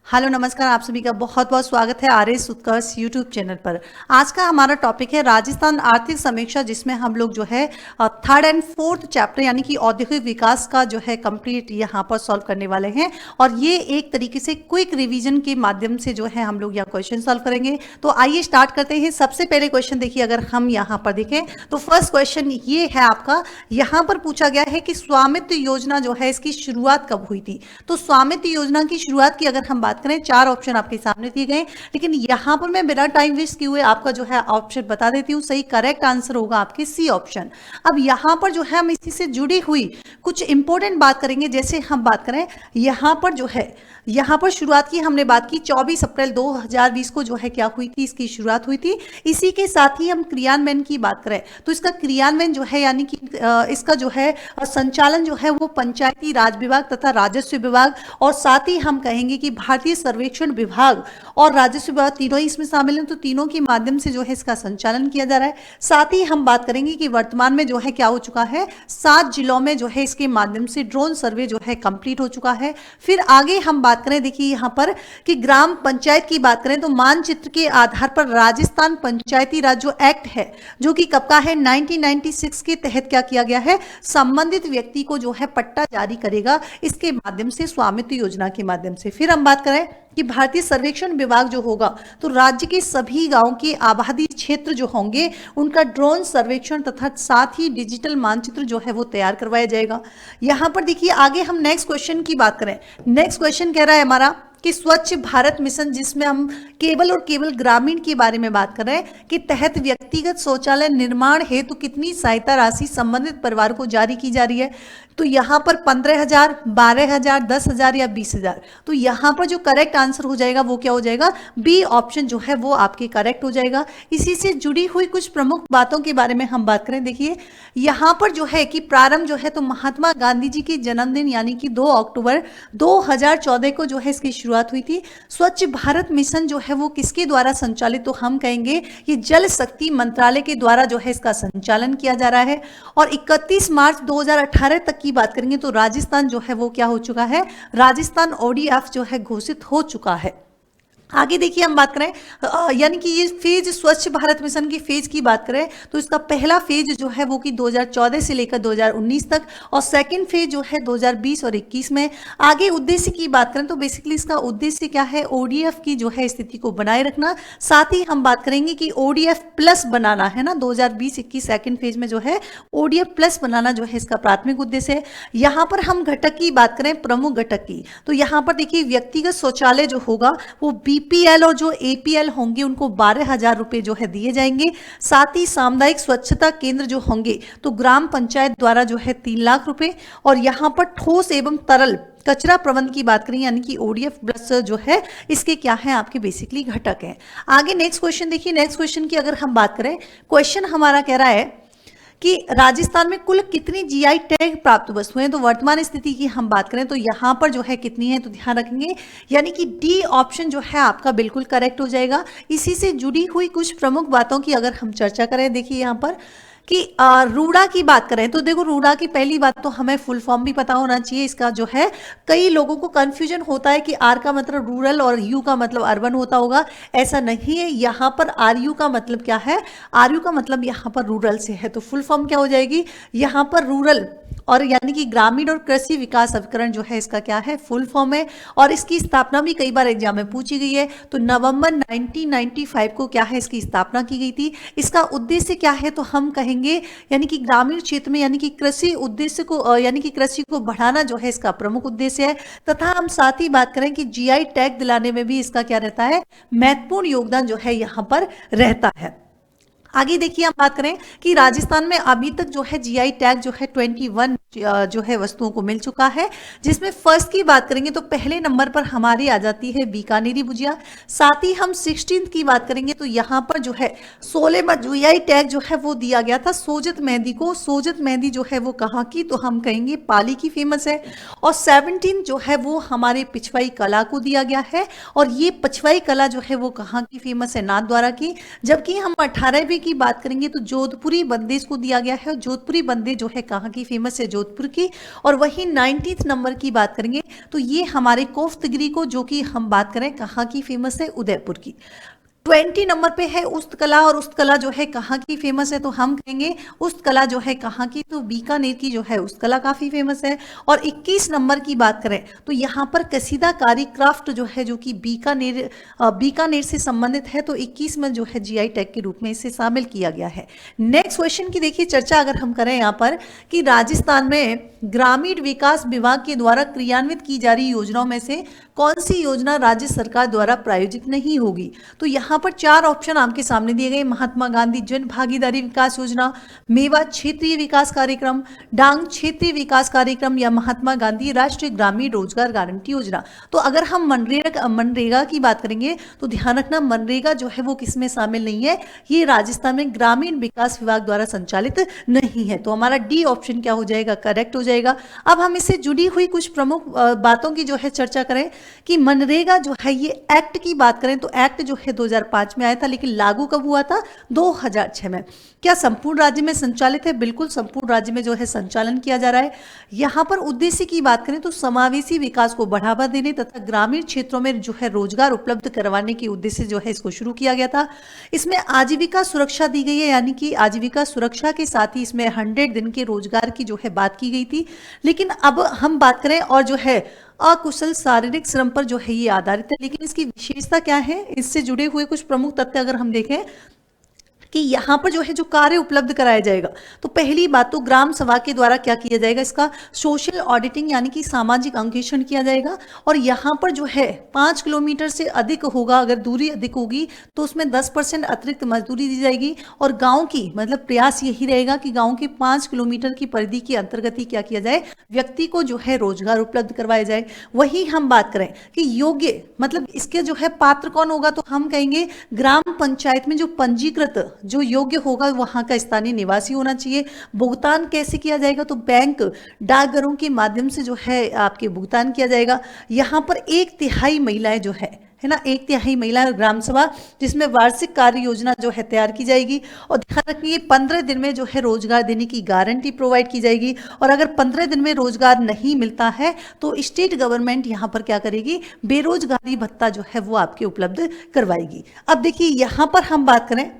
Hello नमस्कार, आप सभी का बहुत बहुत स्वागत है आरएस उत्कर्ष यूट्यूब चैनल पर। आज का हमारा टॉपिक है राजस्थान आर्थिक समीक्षा, जिसमें हम लोग जो है थर्ड एंड फोर्थ चैप्टर यानी कि औद्योगिक विकास का जो है कंप्लीट यहाँ पर सॉल्व करने वाले हैं। और ये एक तरीके से क्विक रिवीजन के माध्यम से जो है हम लोग यहाँ क्वेश्चन सॉल्व करेंगे। तो आइए स्टार्ट करते हैं। सबसे पहले क्वेश्चन देखिए, अगर हम यहाँ पर देखें तो फर्स्ट क्वेश्चन ये है आपका, यहाँ पर पूछा गया है कि स्वामित्व योजना जो है इसकी शुरुआत कब हुई थी। तो स्वामित्व योजना की शुरुआत की अगर हम बात करें, चार ऑप्शन आपके सामने दिए गए, लेकिन यहां पर मैं बिना टाइम वेस्ट किए हुए आपका जो है ऑप्शन बता देती हूं। सही करेक्ट आंसर होगा आपके सी ऑप्शन। अब यहां पर जो है हम इसी से जुड़ी हुई कुछ इंपॉर्टेंट बात करेंगे। जैसे हम बात करें यहां पर जो है, यहां पर शुरुआत की हमने बात की 24 अप्रैल 2020 को जो है क्या हुई थी, इसकी शुरुआत हुई थी। इसी के साथ ही हम क्रियान्वयन की बात करें तो इसका क्रियान्वयन जो है यानी कि इसका जो है संचालन जो है वो पंचायती राज विभाग तथा राजस्व विभाग, और साथ ही हम कहेंगे कि भारतीय सर्वेक्षण विभाग और राजस्व विभाग तीनों ही इसमें शामिल हैं। तो तीनों के माध्यम से जो है इसका संचालन किया जा रहा है। साथ ही हम बात करेंगे कि वर्तमान में जो है क्या हो चुका है, 7 जिलों में जो है इसके माध्यम से ड्रोन सर्वे जो है कंप्लीट हो चुका है। फिर आगे हम बात करें, देखिए यहां पर कि ग्राम पंचायत की बात करें तो मानचित्र के आधार पर राजस्थान पंचायती राज जो एक्ट है, जो कि कब का है, 1996 के तहत क्या किया गया है, संबंधित व्यक्ति को जो है पट्टा जारी करेगा इसके माध्यम से, स्वामित्व योजना के माध्यम से। फिर हम बात करें कि भारतीय सर्वेक्षण विभाग जो होगा तो राज्य के सभी गांवों के आबादी क्षेत्र जो होंगे उनका ड्रोन सर्वेक्षण तथा साथ ही डिजिटल मानचित्र जो है वो तैयार करवाया जाएगा। यहां पर देखिए आगे हम नेक्स्ट क्वेश्चन की बात करें। नेक्स्ट क्वेश्चन कह रहा है हमारा कि स्वच्छ भारत मिशन, जिसमें हम केवल और केवल ग्रामीण के बारे में बात कर रहे हैं, कि तहत व्यक्तिगत शौचालय निर्माण हेतु तो कितनी सहायता राशि संबंधित परिवार को जारी की जा रही है। तो यहाँ पर 15,000, 12,000, 10,000 या 20,000। तो यहाँ पर जो करेक्ट आंसर हो जाएगा वो क्या हो जाएगा, बी ऑप्शन जो है वो आपके करेक्ट हो जाएगा। इसी से जुड़ी हुई कुछ प्रमुख बातों के बारे में हम बात करें। देखिए यहाँ पर जो है कि प्रारंभ जो है तो महात्मा गांधी जी के जन्मदिन यानी कि 2 अक्टूबर 2014 को जो है इसकी शुरुआत हुई थी। स्वच्छ भारत मिशन जो है वो किसके द्वारा संचालित, तो हम कहेंगे ये जल शक्ति मंत्रालय के द्वारा जो है इसका संचालन किया जा रहा है। और 31 मार्च 2018 तक की बात करेंगे तो राजस्थान जो है वो क्या हो चुका है, राजस्थान ओडीएफ जो है घोषित हो चुका है। आगे देखिए हम बात करें यानी कि ये फेज स्वच्छ भारत मिशन की फेज की बात करें तो इसका पहला फेज जो है वो कि 2014 से लेकर 2019 तक, और सेकंड फेज जो है 2020 और 21 में। आगे उद्देश्य की बात करें तो बेसिकली इसका उद्देश्य क्या है, ओडीएफ की जो है स्थिति को बनाए रखना। साथ ही हम बात करेंगे कि ओडीएफ प्लस बनाना है ना, 2020-21 सेकंड फेज में जो है ओडीएफ प्लस बनाना जो है इसका प्राथमिक उद्देश्य है। यहाँ पर हम घटक की बात करें, प्रमुख घटक की, तो यहाँ पर देखिए व्यक्तिगत शौचालय जो होगा वो बीपीएल और जो एपीएल होंगे उनको 12,000 रुपए जो है दिए जाएंगे। साथ ही सामुदायिक स्वच्छता केंद्र जो होंगे तो ग्राम पंचायत द्वारा जो है 3 लाख रुपए। और यहाँ पर ठोस एवं तरल कचरा प्रबंध की बात करें यानी कि ओडीएफ प्लस जो है इसके क्या है, आपके बेसिकली घटक हैं। आगे नेक्स्ट क्वेश्चन देखिए। नेक्स्ट क्वेश्चन की अगर हम बात करें, क्वेश्चन हमारा कह रहा है कि राजस्थान में कुल कितनी जीआई टैग प्राप्त वस्तुएं, तो वर्तमान स्थिति की हम बात करें तो यहां पर जो है कितनी है, तो ध्यान रखेंगे यानी कि डी ऑप्शन जो है आपका बिल्कुल करेक्ट हो जाएगा। इसी से जुड़ी हुई कुछ प्रमुख बातों की अगर हम चर्चा करें, देखिए यहां पर कि रूडा की बात करें तो देखो रूडा की पहली बात तो हमें फुल फॉर्म भी पता होना चाहिए। इसका जो है कई लोगों को कंफ्यूजन होता है कि आर का मतलब रूरल और यू का मतलब अर्बन होता होगा, ऐसा नहीं है। यहाँ पर आर यू का मतलब क्या है, आर यू का मतलब यहाँ पर रूरल से है। तो फुल फॉर्म क्या हो जाएगी, यहाँ पर रूरल और यानी कि ग्रामीण और कृषि विकास अभिकरण जो है इसका क्या है, फुल फॉर्म है। और इसकी स्थापना भी कई बार एग्जाम में पूछी गई है। तो नवंबर 1995 को क्या है इसकी स्थापना की गई थी। इसका उद्देश्य क्या है, तो हम कहेंगे यानी कि ग्रामीण क्षेत्र में यानी कि कृषि उद्देश्य को यानी कि कृषि को बढ़ाना जो है इसका प्रमुख उद्देश्य है। तथा हम साथ ही बात करें कि जीआई टैग दिलाने में भी इसका क्या रहता है, महत्वपूर्ण योगदान जो है यहाँ पर रहता है। आगे देखिए हम बात करें कि राजस्थान में अभी तक जो है जीआई टैग जो है 21 जो है वस्तुओं को मिल चुका है, जिसमें फर्स्ट की बात करेंगे तो पहले नंबर पर हमारी आ जाती है बीकानेरी भुजिया। साथ ही हम 16th की बात करेंगे तो यहाँ पर जो है 16वां जीआई टैग जो है वो दिया गया था सोजत मेहंदी को। सोजत मेहंदी जो है वो कहाँ की, तो हम कहेंगे पाली की फेमस है। और 17 जो है वो हमारे पिछवाई कला को दिया गया है, और ये पिछवाई कला जो है वो कहाँ की फेमस है, नाथद्वारा की। जबकि हम 18वीं की बात करेंगे तो जोधपुरी बंदेज को दिया गया है, और जोधपुरी बंदेज जो है कहाँ की फेमस है, जोधपुर की। और वही 19th नंबर की बात करेंगे तो ये हमारे कोफ्तगिरी को, जो कि हम बात करें कहाँ की फेमस है, उदयपुर की। 20 नंबर पे है उस्तकला, और उस्तकला जो है कहाँ की फेमस है, तो हम कहेंगे उस्तकला जो है कहाँ की, तो बीकानेर की जो है उस्तकला काफी फेमस है। और 21 नंबर की बात करें तो यहाँ पर कसीदाकारी क्राफ्ट जो है, जो कि बीकानेर से संबंधित है, तो 21 में जो है जीआई टैग के रूप में इसे शामिल किया गया है। नेक्स्ट क्वेश्चन की देखिए चर्चा अगर हम करें यहाँ पर कि राजस्थान में ग्रामीण विकास विभाग के द्वारा क्रियान्वित की जा रही योजनाओं में से कौन सी योजना राज्य सरकार द्वारा प्रायोजित नहीं होगी, तो यहाँ पर 4 ऑप्शन आपके सामने दिए गए। महात्मा गांधी जन भागीदारी विकास योजना, मेवा क्षेत्रीय विकास कार्यक्रम, डांग क्षेत्रीय विकास कार्यक्रम, या महात्मा गांधी राष्ट्रीय ग्रामीण रोजगार गारंटी योजना। तो अगर हम मनरेगा की बात करेंगे तो ध्यान रखना मनरेगा जो है वो किसमें शामिल नहीं है, ये राजस्थान में ग्रामीण विकास विभाग द्वारा संचालित नहीं है। तो हमारा डी ऑप्शन क्या हो जाएगा, करेक्ट हो जाएगा। अब हम इससे जुड़ी हुई कुछ प्रमुख बातों की जो है चर्चा करें कि मनरेगा जो है ये एक्ट की बात करें तो एक्ट जो है 2005 में आया था, लेकिन लागू कब हुआ था, 2006 में। क्या संपूर्ण राज्य में संचालित है, बिल्कुल संपूर्ण राज्य में जो है संचालन किया जा रहा है। यहाँ पर उद्देश्य की बात करें तो समावेशी विकास को बढ़ावा देने तथा ग्रामीण क्षेत्रों में जो है रोजगार उपलब्ध करवाने के उद्देश्य जो है इसको शुरू किया गया था। इसमें आजीविका सुरक्षा दी गई है, यानी कि आजीविका सुरक्षा के साथ ही इसमें 100 दिन के रोजगार की जो है बात की गई थी। लेकिन अब हम बात करें और जो है अकुशल शारीरिक श्रम पर जो है ये आधारित है। लेकिन इसकी विशेषता क्या है, इससे जुड़े हुए कुछ प्रमुख तथ्य अगर हम देखें कि यहाँ पर जो है जो कार्य उपलब्ध कराया जाएगा, तो पहली बात तो ग्राम सभा के द्वारा क्या किया जाएगा, इसका सोशल ऑडिटिंग यानी कि सामाजिक अंकेक्षण किया जाएगा। और यहाँ पर जो है 5 किलोमीटर से अधिक होगा, अगर दूरी अधिक होगी तो उसमें 10% अतिरिक्त मजदूरी दी जाएगी। और गाँव की मतलब प्रयास यही रहेगा कि गाँव के 5 किलोमीटर की परिधि के अंतर्गत ही क्या किया जाए, व्यक्ति को जो है रोजगार उपलब्ध करवाया जाए। वही हम बात करें कि योग्य मतलब इसके जो है पात्र कौन होगा, तो हम कहेंगे ग्राम पंचायत में जो पंजीकृत जो योग्य होगा वहां का स्थानीय निवासी होना चाहिए। भुगतान कैसे किया जाएगा, तो बैंक डाकघरों के माध्यम से जो है आपके भुगतान किया जाएगा। यहाँ पर 1/3 महिलाएं जो है ना, 1/3 महिला ग्राम सभा, जिसमें वार्षिक कार्य योजना जो है तैयार की जाएगी। और ध्यान रखिए 15 दिन में जो है रोजगार देने की गारंटी प्रोवाइड की जाएगी। और अगर 15 दिन में रोजगार नहीं मिलता है तो स्टेट गवर्नमेंट यहाँ पर क्या करेगी, बेरोजगारी भत्ता जो है वो आपके उपलब्ध करवाएगी। अब देखिए यहाँ पर हम बात करें,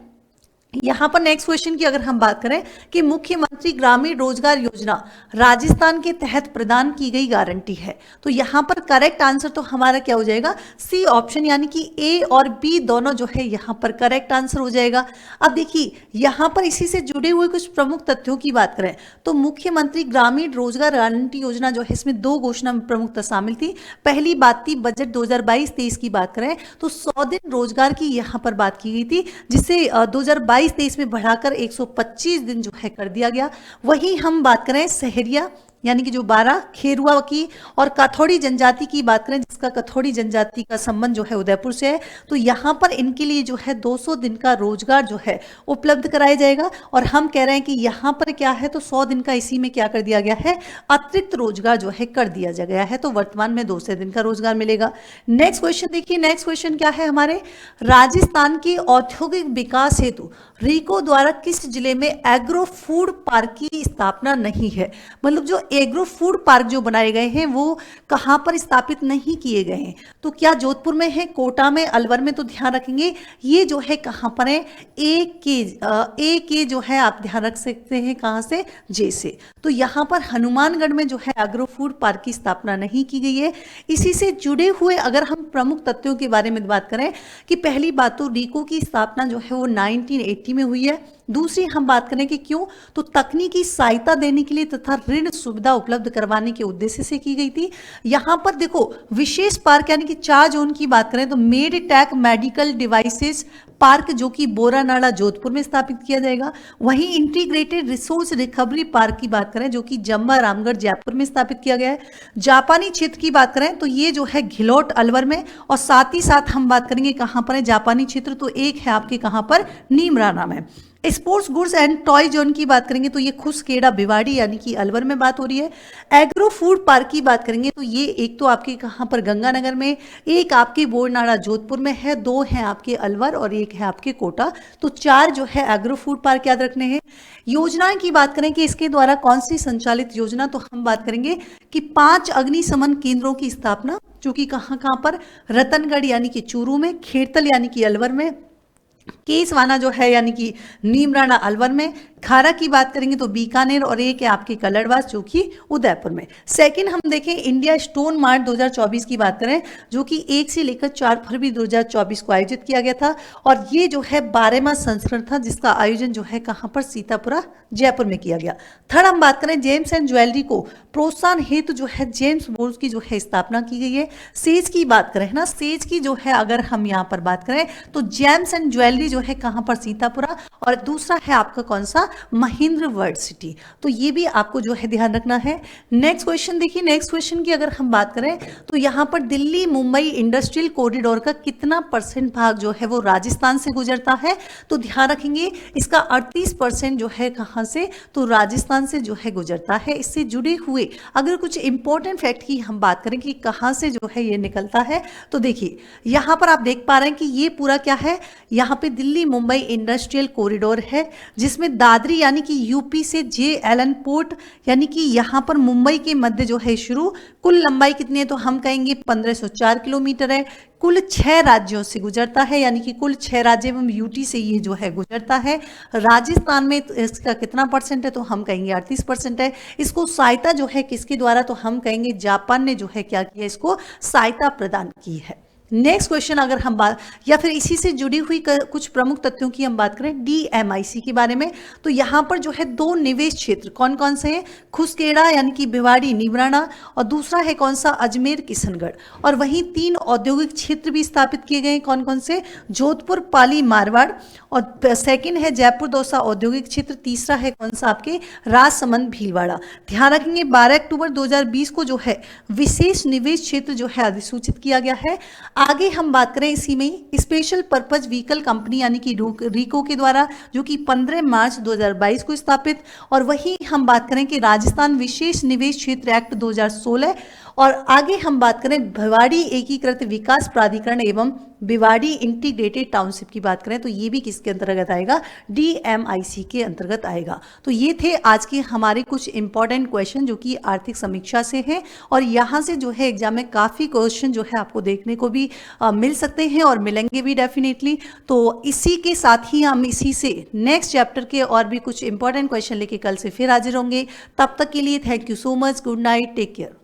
यहाँ पर नेक्स्ट क्वेश्चन की अगर हम बात करें कि मुख्यमंत्री ग्रामीण रोजगार योजना राजस्थान के तहत प्रदान की गई गारंटी है, तो यहाँ पर करेक्ट आंसर तो हमारा क्या हो जाएगा, सी ऑप्शन, यानी कि ए और बी दोनों जो है यहाँ पर करेक्ट आंसर हो जाएगा। अब देखिए यहाँ पर इसी से जुड़े हुए कुछ प्रमुख तथ्यों की बात करें तो मुख्यमंत्री ग्रामीण रोजगार गारंटी योजना जो है इसमें 2 घोषणा प्रमुखता शामिल थी। पहली बात थी बजट 2022-23 की बात करें तो 100 दिन रोजगार की यहाँ पर बात की गई थी, जिसे 2022-23 में बढ़ाकर 125 दिन जो है कर दिया गया। वही हम बात करें सहरिया यानी कि जो 12 खेरुआ की और कथौड़ी जनजाति की बात करें, जिसका कथौड़ी जनजाति का संबंध जो है उदयपुर से है, तो यहाँ पर इनके लिए जो है 200 दिन का रोजगार जो है उपलब्ध कराया जाएगा। और हम कह रहे हैं कि यहाँ पर क्या है, तो 100 दिन का इसी में क्या कर दिया गया है, अतिरिक्त रोजगार जो है कर दिया गया है। तो वर्तमान में 200 दिन का रोजगार मिलेगा। नेक्स्ट क्वेश्चन देखिए, नेक्स्ट क्वेश्चन क्या है हमारे, राजस्थान के औद्योगिक विकास हेतु रीको द्वारा किस जिले में एग्रो फूड पार्क की स्थापना नहीं है। मतलब जो एग्रो फूड पार्क जो बनाए गए हैं वो कहां पर स्थापित नहीं किए गए हैं, तो क्या जोधपुर में है, कोटा में, अलवर में, तो ध्यान रखेंगे ये जो है कहां पर है, ए के जो है आप ध्यान रख सकते हैं कहां से, जे से। तो यहां पर हनुमानगढ़ में जो है एग्रो फूड पार्क की स्थापना नहीं की गई है। इसी से जुड़े हुए अगर हम प्रमुख तथ्यों के बारे में बात करें कि पहली बात तो रीको की स्थापना जो है वो 1980 में हुई है। दूसरी हम बात करें कि क्यों, तो तकनीकी सहायता देने के लिए तथा ऋण सुविधा उपलब्ध करवाने के उद्देश्य से की गई थी। यहां पर देखो विशेष पार्क यानी कि 4 जोन की बात करें तो med tech medical devices park जो कि बोरानाड़ा जोधपुर में स्थापित किया जाएगा। वहीं इंटीग्रेटेड रिसोर्स रिकवरी पार्क की बात करें जो कि जम्बा रामगढ़ जयपुर में स्थापित किया गया है। जापानी क्षेत्र की बात करें तो ये जो है घिलौट अलवर में, और साथ ही साथ हम बात करेंगे कहां पर है जापानी क्षेत्र, तो एक है आपके कहां पर नीमराना में। Sports goods and toy zone की बात करेंगे तो ये खुसखेड़ा भिवाड़ी यानी कि अलवर में बात हो रही है। एग्रो फूड पार्क की बात करेंगे तो ये एक तो आपके कहाँ पर गंगानगर में, एक आपके बोरनाड़ा जोधपुर में है, 2 हैं आपके अलवर और एक है आपके कोटा। तो 4 जो है एग्रो फूड पार्क याद रखने हैं। योजनाएं की बात करें कि इसके द्वारा कौन सी संचालित योजना, तो हम बात करेंगे कि 5 अग्निशमन केंद्रों की स्थापना, जो कि कहाँ कहाँ पर, रतनगढ़ यानी कि चूरू में, खेड़तल यानी कि अलवर में, केसवाना जो है यानी कि नीमराणा अलवर में, खारा की बात करेंगे तो बीकानेर और एक है आपके कलड़वास जो कि उदयपुर में। सेकंड हम देखें इंडिया स्टोन मार्ट 2024 की बात करें जो कि 1 से लेकर 4 फरवरी 2024 को आयोजित किया गया था और ये जो है 12वां संस्करण था जिसका आयोजन जो है कहाँ पर, सीतापुरा जयपुर में किया गया। थर्ड हम बात करें जेम्स एंड ज्वेलरी को प्रोत्साहन हेतु जो है जेम्स बोर्ड की जो है स्थापना की गई है। सेज की बात करें ना, सेज की जो है अगर हम यहाँ पर बात करें तो जेम्स एंड ज्वेलरी जो है कहाँ पर, सीतापुरा, और दूसरा है आपका कौन सा, महेंद्र वर्ल्ड सिटी। तो ये भी आपको जो है ध्यान रखना है। नेक्स्ट क्वेश्चन देखिए, नेक्स्ट क्वेश्चन की अगर हम बात करें तो यहाँ पर दिल्ली मुंबई इंडस्ट्रियल कॉरिडोर का कितना % भाग जो है वो राजस्थान से गुजरता है, तो ध्यान रखेंगे इसका 38% जो है कहाँ से, तो राजस्थान से जो है गुजरता है। इससे जुड़े हुए अगर कुछ इंपॉर्टेंट फैक्ट की हम बात करें कि कहाँ से जो है ये निकलता है, तो देखिए यहाँ पर आप देख पा रहे हैं कि ये पूरा क्या है, यहाँ पे दिल्ली मुंबई इंडस्ट्रियल कॉरिडोर है जिसमें दादरी यानी कि यूपी से JLN पोर्ट यानी कि यहाँ पर मुंबई के मध्य जो है शुरू, कुल लंबाई कितनी है, तो हम कहेंगे 1504 किलोमीटर है। कुल 6 राज्यों से गुजरता है यानी कि कुल 6 राज्य एवं यूटी से ये जो है गुजरता है। राजस्थान में तो इसका कितना % है, तो हम कहेंगे 38% है। इसको सहायता जो है किसके द्वारा, तो हम कहेंगे जापान ने जो है क्या किया, इसको सहायता प्रदान की है। नेक्स्ट क्वेश्चन अगर हम बात या फिर इसी से जुड़ी हुई कुछ प्रमुख तथ्यों की हम बात करें DMIC के बारे में, तो यहाँ पर जो है 2 निवेश क्षेत्र कौन कौन से हैं, खुसखेड़ा यानी कि भिवाड़ी नीमराणा और दूसरा है कौन सा, अजमेर किशनगढ़, और वहीं 3 औद्योगिक क्षेत्र भी स्थापित किए गए हैं। कौन कौन से, जोधपुर पाली मारवाड़, और सेकंड है जयपुर दौसा औद्योगिक क्षेत्र, तीसरा है कौन सा आपके राजसमंद भीलवाड़ा। ध्यान रखेंगे 12 अक्टूबर 2020 को जो है विशेष निवेश क्षेत्र जो है अधिसूचित किया गया है। आगे हम बात करें इसी में स्पेशल पर्पज व्हीकल कंपनी यानी कि रीको के द्वारा जो कि 15 मार्च 2022 को स्थापित, और वहीं हम बात करें कि राजस्थान विशेष निवेश क्षेत्र एक्ट 2016, और आगे हम बात करें भिवाड़ी एकीकृत विकास प्राधिकरण एवं भिवाड़ी इंटीग्रेटेड टाउनशिप की बात करें तो ये भी किसके अंतर्गत आएगा, DMIC के अंतर्गत आएगा। तो ये थे आज के हमारे कुछ इंपॉर्टेंट क्वेश्चन जो कि आर्थिक समीक्षा से हैं, और यहाँ से जो है एग्जाम में काफ़ी क्वेश्चन जो है आपको देखने को भी मिल सकते हैं और मिलेंगे भी डेफिनेटली। तो इसी के साथ ही हम इसी से नेक्स्ट चैप्टर के और भी कुछ इंपॉर्टेंट क्वेश्चन लेके कल से फिर हाजिर होंगे। तब तक के लिए thank you so much, good night, take care.